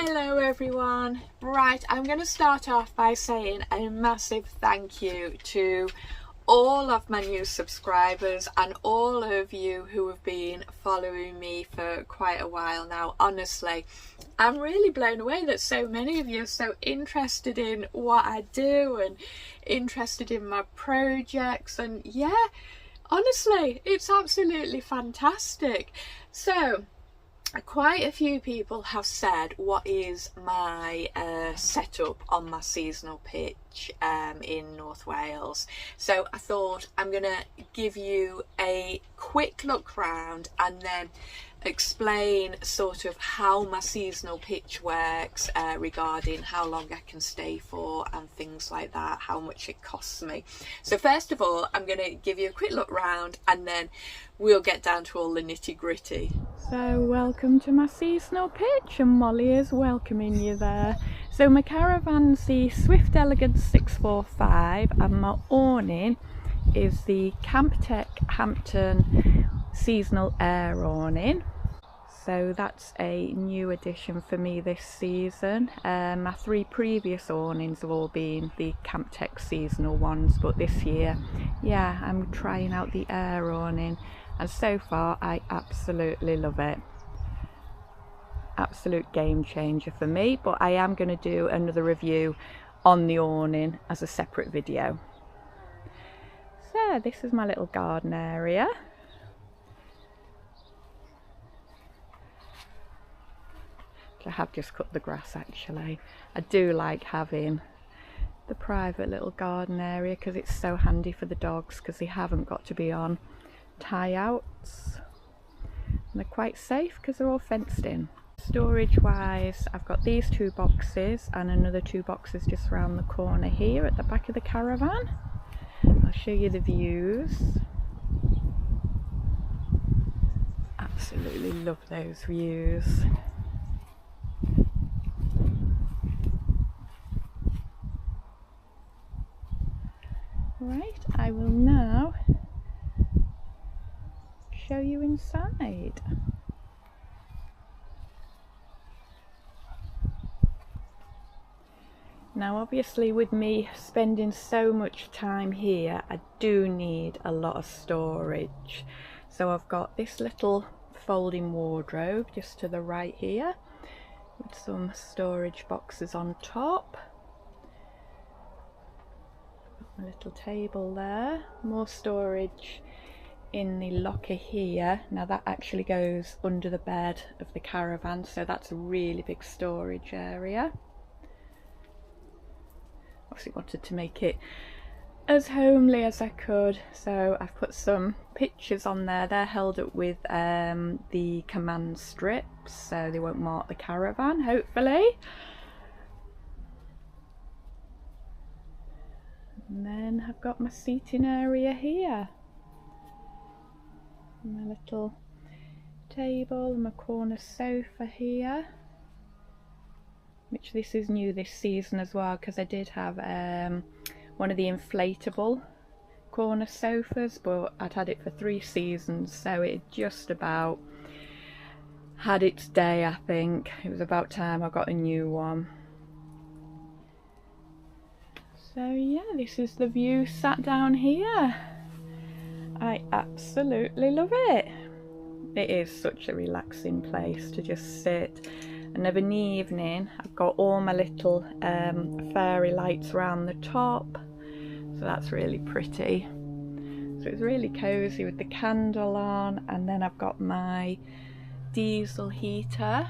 Hello everyone. Right, I'm going to start off by saying a massive thank you to all of my new subscribers and all of you who have been following me for quite a while now. Honestly, I'm really blown away that so many of you are so interested in what I do and interested in my projects, and yeah, honestly, it's absolutely fantastic. So quite a few people have said what is my setup on my seasonal pitch in North Wales. So I thought I'm gonna give you a quick look round and then explain sort of how my seasonal pitch works regarding how long I can stay for and things like that, how much it costs me. So first of all, I'm going to give you a quick look round and then we'll get down to all the nitty gritty. So welcome to my seasonal pitch, and Molly is welcoming you there. So my caravan's the Swift Elegance 645 and my awning is the Camptech Hampton seasonal air awning. So that's a new addition for me this season. My three previous awnings have all been the Camptech seasonal ones, but this year, yeah, I'm trying out the air awning, and so far I absolutely love it. Absolute game changer for me, but I am going to do another review on the awning as a separate video. So this is my little garden area. I have just cut the grass actually. I do like having the private little garden area because it's so handy for the dogs, because they haven't got to be on tie outs and they're quite safe because they're all fenced in. Storage wise, I've got these two boxes and another two boxes just around the corner here at the back of the caravan. I'll show you the views. Absolutely love those views. Right, I will now show you inside. Now obviously with me spending so much time here, I do need a lot of storage. So I've got this little folding wardrobe just to the right here with some storage boxes on top. A little table there, more storage in the locker here. Now that actually goes under the bed of the caravan, so that's a really big storage area. Obviously wanted to make it as homely as I could, so I've put some pictures on there. They're held up with the command strips so they won't mark the caravan, hopefully. And then I've got my seating area here, my little table and my corner sofa here, which this is new this season as well, because I did have one of the inflatable corner sofas, but I'd had it for 3 seasons, so it just about had its day. I think it was about time I got a new one. So yeah, this is the view sat down here. I absolutely love it. It is such a relaxing place to just sit, and of an evening I've got all my little fairy lights around the top, so that's really pretty. So it's really cozy with the candle on, and then I've got my diesel heater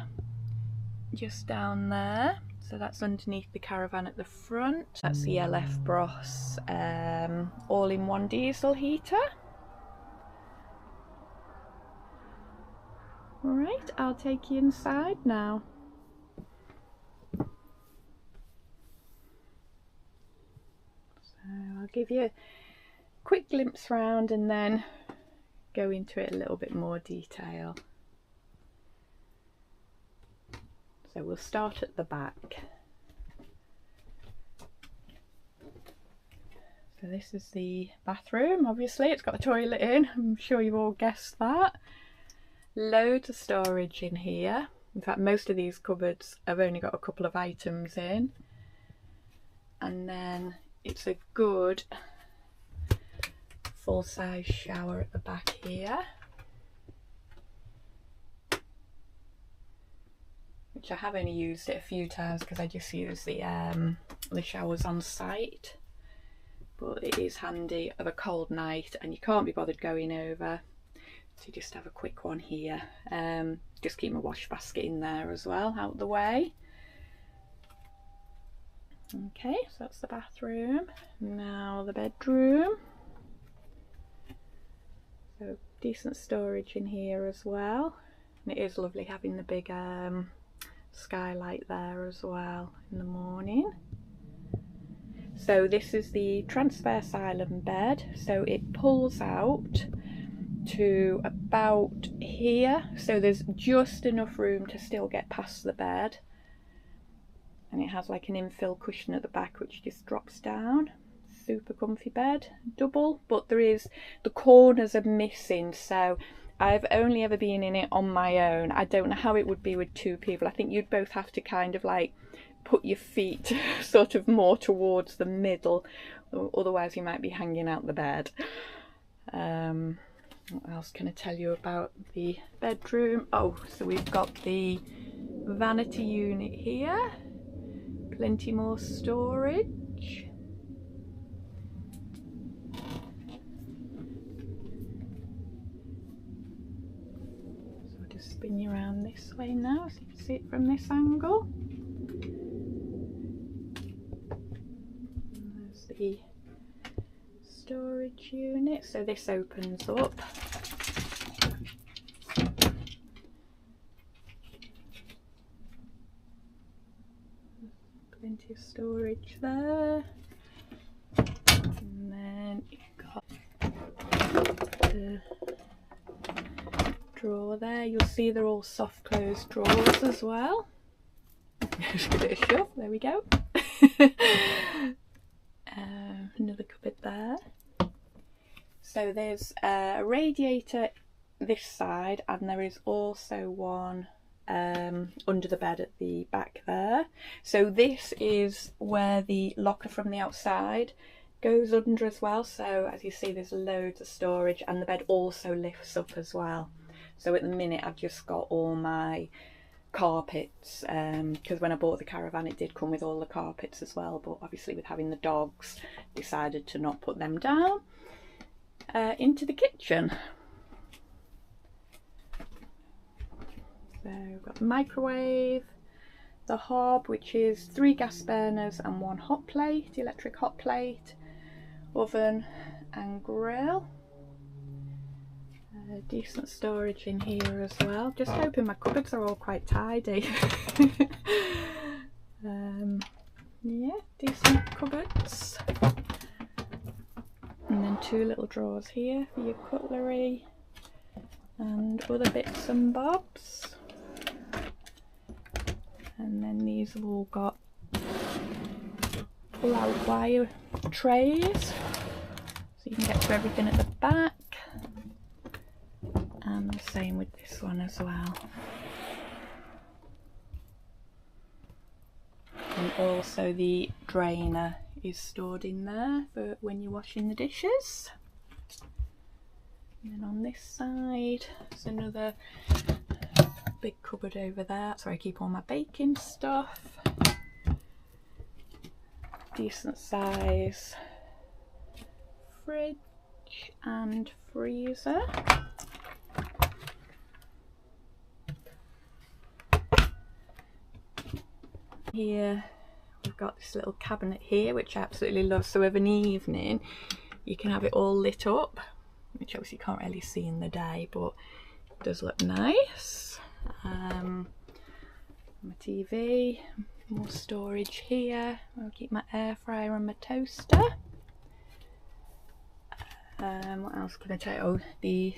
just down there. So that's underneath the caravan at the front. That's the LF Bros all-in-one diesel heater. Right, I'll take you inside now. So I'll give you a quick glimpse round and then go into it a little bit more detail. So we'll start at the back. So this is the bathroom. Obviously it's got a toilet in, I'm sure you've all guessed that. Loads of storage in here. In fact, most of these cupboards have only got a couple of items in. And then it's a good full-size shower at the back here, which I have only used it a few times because I just use the showers on site. But it is handy of a cold night and you can't be bothered going over, so just have a quick one here. Just keep my wash basket in there as well, out the way. Okay, so that's the bathroom. Now the bedroom. So decent storage in here as well. And it is lovely having the big skylight there as well in the morning. So this is the transverse island bed. So it pulls out to about here. So there's just enough room to still get past the bed. And it has like an infill cushion at the back which just drops down. Super comfy bed, double, but the corners are missing, so I've only ever been in it on my own. I don't know how it would be with two people. I think you'd both have to kind of like put your feet sort of more towards the middle, otherwise you might be hanging out the bed. What else can I tell you about the bedroom? Oh, so we've got the vanity unit here, plenty more storage. Spin you around this way now so you can see it from this angle. And there's the storage unit, so this opens up. Plenty of storage there. And then you've got the drawer there. You'll see they're all soft closed drawers as well. Just give it a shove, there we go. Another cupboard there. So there's a radiator this side, and there is also one under the bed at the back there. So this is where the locker from the outside goes under as well. So as you see, there's loads of storage, and the bed also lifts up as well. So at the minute I've just got all my carpets, because when I bought the caravan it did come with all the carpets as well, but obviously with having the dogs decided to not put them down. Into the kitchen. So we've got the microwave, the hob, which is 3 gas burners and 1 hot plate, electric hot plate, oven and grill. Decent storage in here as well. Just hoping my cupboards are all quite tidy. Yeah, decent cupboards. And then 2 little drawers here for your cutlery and other bits and bobs. And then these have all got pull-out wire trays, so you can get to everything at the back. And the same with this one as well. And also the drainer is stored in there for when you're washing the dishes. And then on this side there's another big cupboard over there. That's where I keep all my baking stuff. Decent size fridge and freezer. Here we've got this little cabinet here, which I absolutely love. So of an evening you can have it all lit up, which obviously you can't really see in the day, but it does look nice. My TV, more storage here. I'll keep my air fryer and my toaster. What else can I tell you? Oh, the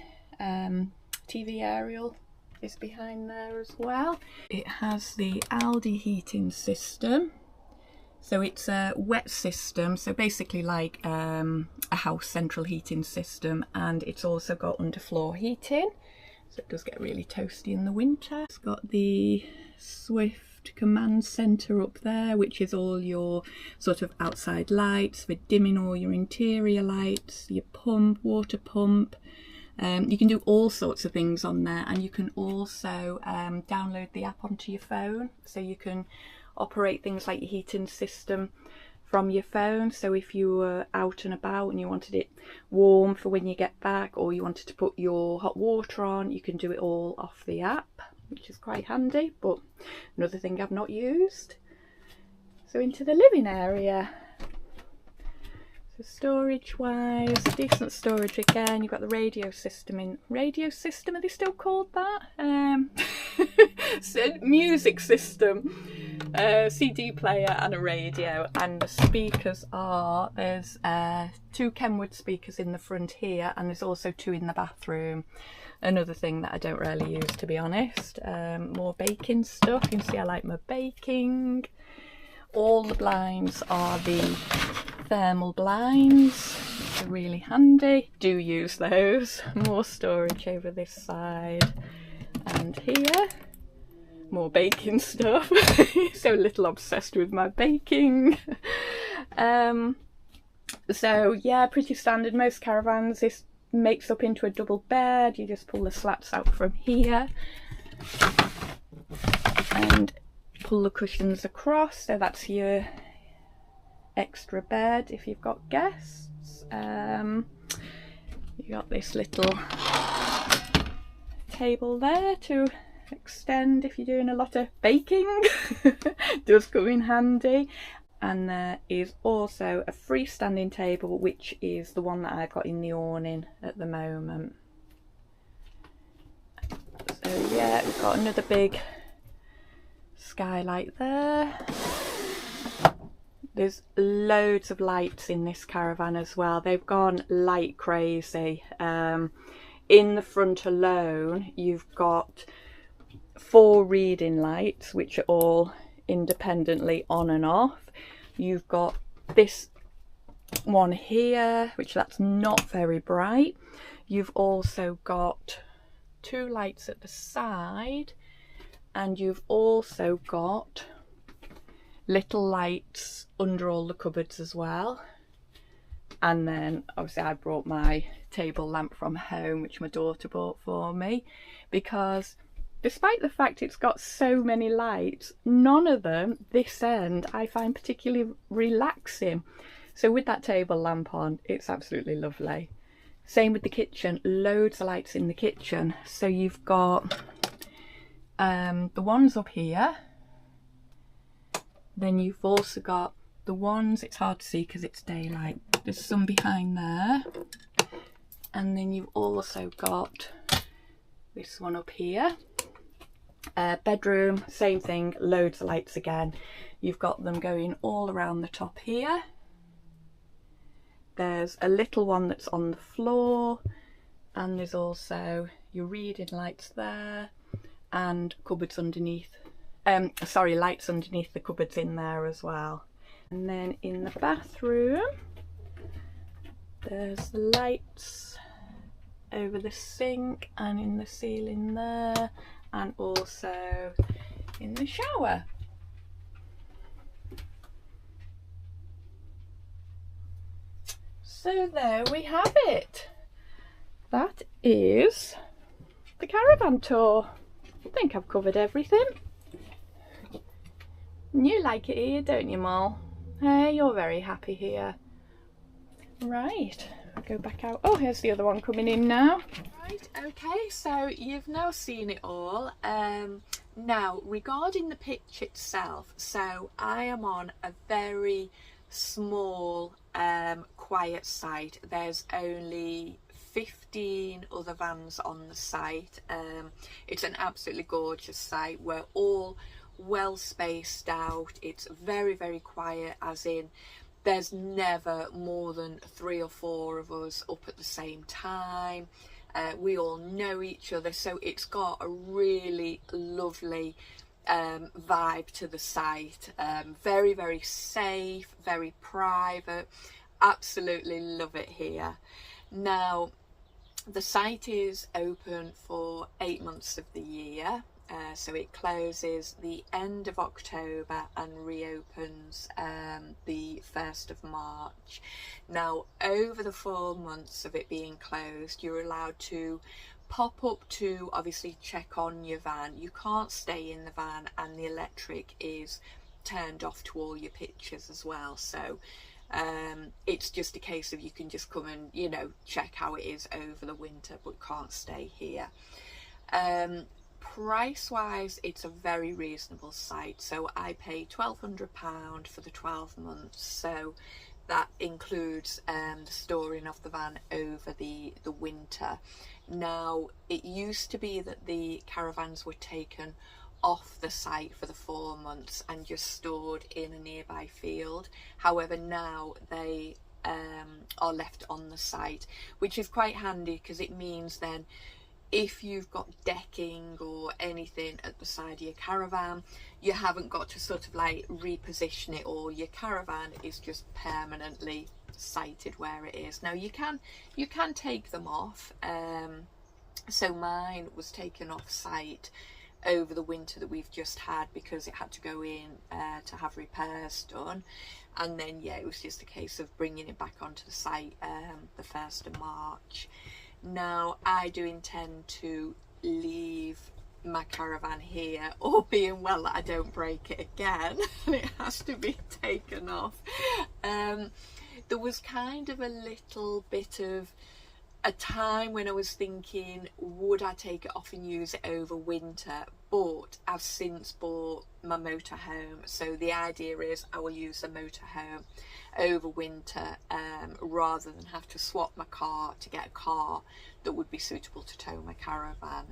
TV aerial is behind there as well. It has the Aldi heating system, so it's a wet system, so basically like a house central heating system, and it's also got underfloor heating, so it does get really toasty in the winter. It's got the Swift command center up there, which is all your sort of outside lights for dimming all your interior lights, your pump, water pump. You can do all sorts of things on there, and you can also download the app onto your phone, so you can operate things like your heating system from your phone. So if you were out and about and you wanted it warm for when you get back, or you wanted to put your hot water on, you can do it all off the app, which is quite handy, but another thing I've not used. So into the living area. So storage wise, decent storage again. You've got the radio system in. Radio system, are they still called that? Music system, CD player and a radio. And the speakers are, there's 2 Kenwood speakers in the front here, and there's also 2 in the bathroom. Another thing that I don't really use, to be honest. More baking stuff. You can see I like my baking. All the blinds are the thermal blinds. They're really handy. Do use those. More storage over this side. And here, more baking stuff. So little obsessed with my baking. So yeah, pretty standard. Most caravans, this makes up into a double bed. You just pull the slats out from here and pull the cushions across, so that's your extra bed if you've got guests. You got this little table there to extend if you're doing a lot of baking. Does come in handy. And there is also a freestanding table, which is the one that I've got in the awning at the moment. So yeah, we've got another big skylight there. There's loads of lights in this caravan as well. They've gone light crazy. In the front alone, you've got 4 reading lights, which are all independently on and off. You've got this one here, which that's not very bright. You've also got 2 lights at the side, and you've also got little lights under all the cupboards as well. And then obviously I brought my table lamp from home, which my daughter bought for me, because despite the fact it's got so many lights, none of them, this end, I find particularly relaxing. So with that table lamp on, it's absolutely lovely. Same with the kitchen, loads of lights in the kitchen. So you've got the ones up here. Then you've also got the ones, it's hard to see because it's daylight. There's some behind there. And then you've also got this one up here. Bedroom, same thing, loads of lights again. You've got them going all around the top here. There's a little one that's on the floor, and there's also your reading lights there, and cupboards underneath. Lights underneath the cupboards in there as well. And then in the bathroom, there's the lights over the sink and in the ceiling there, and also in the shower. So there we have it. That is the caravan tour. I think I've covered everything. You like it here, don't you, Mal? Hey, you're very happy here. Right, I'll go back out. Oh, here's the other one coming in now. Right, okay, so you've now seen it all. Now, regarding the pitch itself, so I am on a very small, quiet site. There's only 15 other vans on the site. It's an absolutely gorgeous site. We're all well spaced out. It's very, very quiet, as in there's never more than 3 or 4 of us up at the same time. We all know each other, so it's got a really lovely vibe to the site. Very, very safe, very private. Absolutely love it here. Now, The site is open for 8 months of the year. So it closes the end of October and reopens the 1st of March. Now, over the 4 months of it being closed, you're allowed to pop up to obviously check on your van. You can't stay in the van, and the electric is turned off to all your pictures as well. So it's just a case of you can just come and, you know, check how it is over the winter, but can't stay here. Price wise, it's a very reasonable site. So I pay £1,200 for the 12 months. So that includes the storing of the van over the winter. Now, it used to be that the caravans were taken off the site for the 4 months and just stored in a nearby field. However, now they are left on the site, which is quite handy, because it means then if you've got decking or anything at the side of your caravan, you haven't got to sort of like reposition it, or your caravan is just permanently sited where it is. Now, you can take them off. So mine was taken off site over the winter that we've just had, because it had to go in to have repairs done, and then yeah, it was just a case of bringing it back onto the site the 1st of March. Now, I do intend to leave my caravan here, all being well that I don't break it again and it has to be taken off. There was kind of a little bit of a time when I was thinking, would I take it off and use it over winter? But I've since bought my motorhome, so the idea is I will use the motorhome over winter, rather than have to swap my car to get a car that would be suitable to tow my caravan.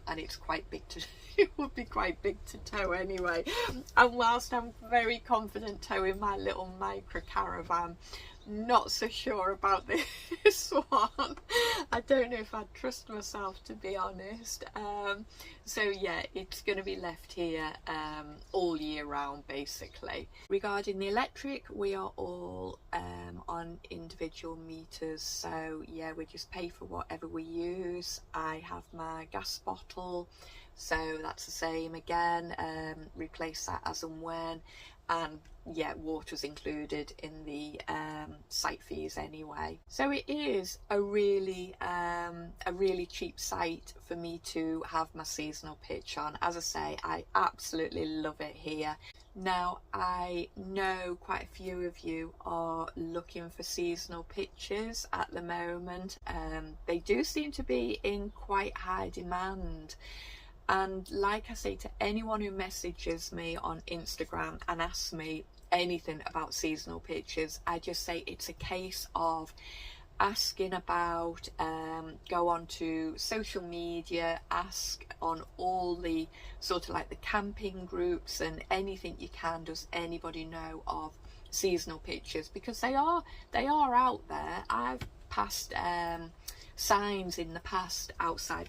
And it's quite big to it would be quite big to tow anyway, and whilst I'm very confident towing my little micro caravan, not so sure about this one. I don't know if I'd trust myself, to be honest. So yeah, it's going to be left here all year round basically. Regarding the electric, we are all on individual meters, so yeah, we just pay for whatever we use. I have my gas bottle, so that's the same again, replace that as and when. And yeah, water's included in the site fees anyway. So it is a really cheap site for me to have my seasonal pitch on. As I say, I absolutely love it here. Now, I know quite a few of you are looking for seasonal pitches at the moment. They do seem to be in quite high demand. And like I say, to anyone who messages me on Instagram and asks me anything about seasonal pitches, I just say it's a case of asking about, go on to social media, ask on all the sort of like the camping groups and anything you can. Does anybody know of seasonal pitches? Because they are out there. I've passed signs in the past outside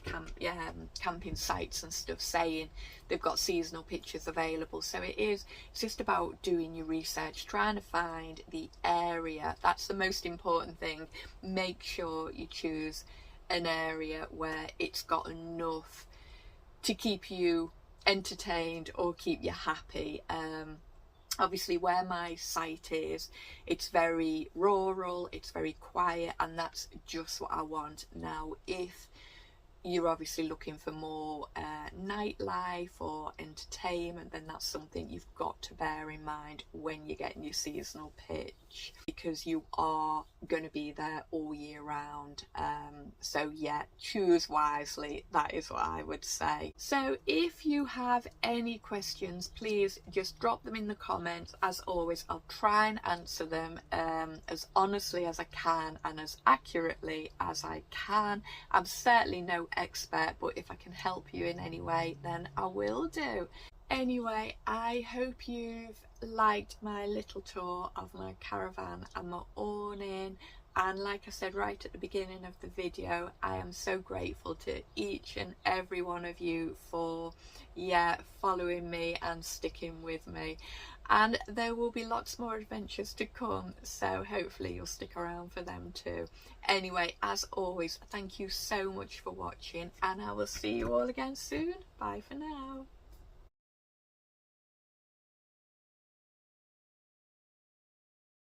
camping sites and stuff saying they've got seasonal pitches available. So it's just about doing your research, trying to find the area. That's the most important thing. Make sure you choose an area where it's got enough to keep you entertained or keep you happy. Obviously, where my site is, it's very rural, it's very quiet, and that's just what I want. Now, if you're obviously looking for more nightlife or entertainment, then that's something you've got to bear in mind when you're getting your seasonal pitch, because you are going to be there all year round. So yeah, choose wisely, that is what I would say. So if you have any questions, please just drop them in the comments. As always, I'll try and answer them as honestly as I can and as accurately as I can. I'm certainly no expert, but if I can help you in any way, then I will do. Anyway, I hope you've liked my little tour of my caravan and my awning. And like I said right at the beginning of the video, I am so grateful to each and every one of you for following me and sticking with me. And there will be lots more adventures to come, so hopefully you'll stick around for them too. Anyway, as always, thank you so much for watching, and I will see you all again soon. Bye for now.